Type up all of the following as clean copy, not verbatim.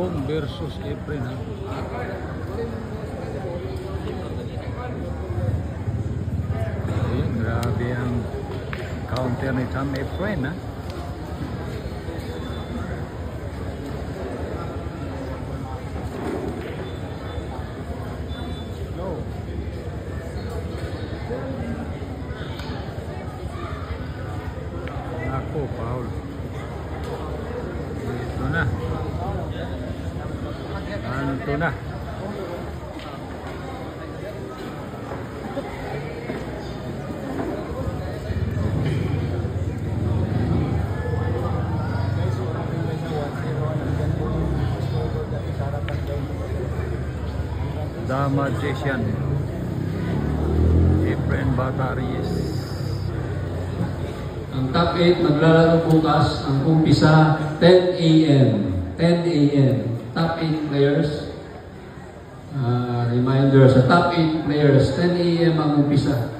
Kong versus Efren, ha. Ayan, grabe ang counter ni Cham Efren, ha. Ako, Paul. Ito na. Ito na. The Magician, Efren Bataries. Ang top 8 maglalaro bukas. Ang umpisa 10 AM. 10 AM. Top 8 players. Reminder sa top 8 players, 10 AM ang umpisa.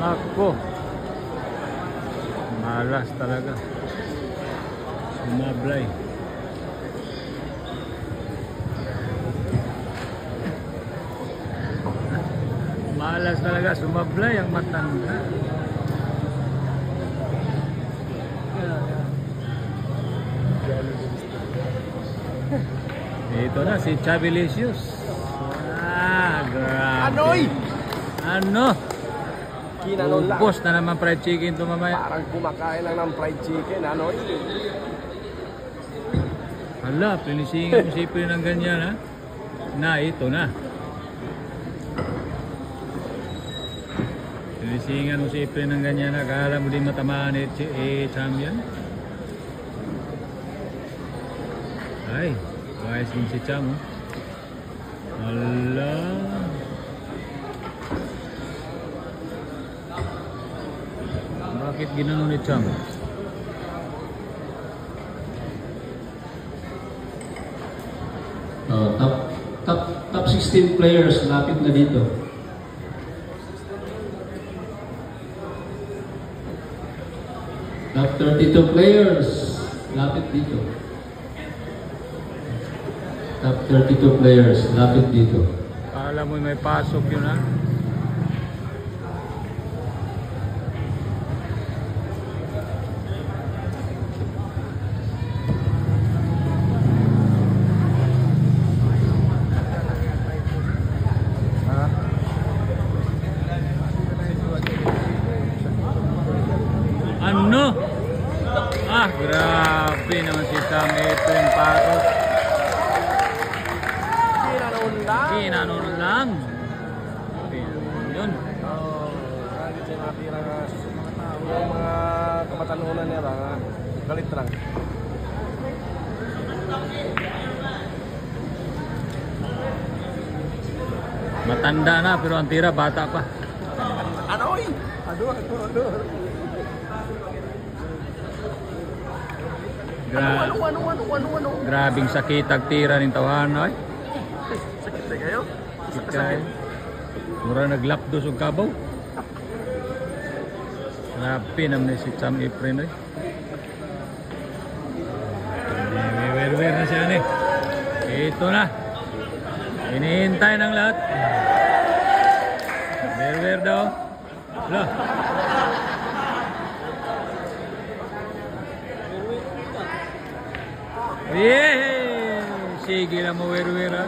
Ako, malas talaga, sumablay. Malas talaga, sumablay ang matanda. Ito na si Chabilicious. Grabe. Anoy! Ano? Kinanon lang. Ubos na naman fried chicken to mamaya. Parang kumakain lang ng fried chicken, ano? Hala, pinisingan mo si Efren ng ganyan, ha? Na, ito na. Pinisingan mo si Efren ng ganyan, ha? Akala mo din matamaan champion. Ay, guys din si Cham, oh. Hala. Bakit ginanon ni Cham? Top 16 players lapit na dito. Top 32 players lapit dito. Top 32 players lapit dito. Akala mo may pasok yun, ha? Ano? Grabe naman si Cham Efren Patos. Kinanon lang. Kinanon lang. Yun. Kahit siya natira nga mga tao, yung mga kamatanunan niya lang, galit lang. Matanda na pero ang tira bata pa. Anoy! Ado. Ano? Grabing sakit ang tira ng tawahan, ay. Sakit na kayo? Sakit. Mura naglapdos og kabaw. Grabe naman si Cham Efren, ay. Wer na siya, eh. Ito na. Hinihintay ng lahat. Wer daw. Lah. Yeah! Sige na mo, wer-wer, ha?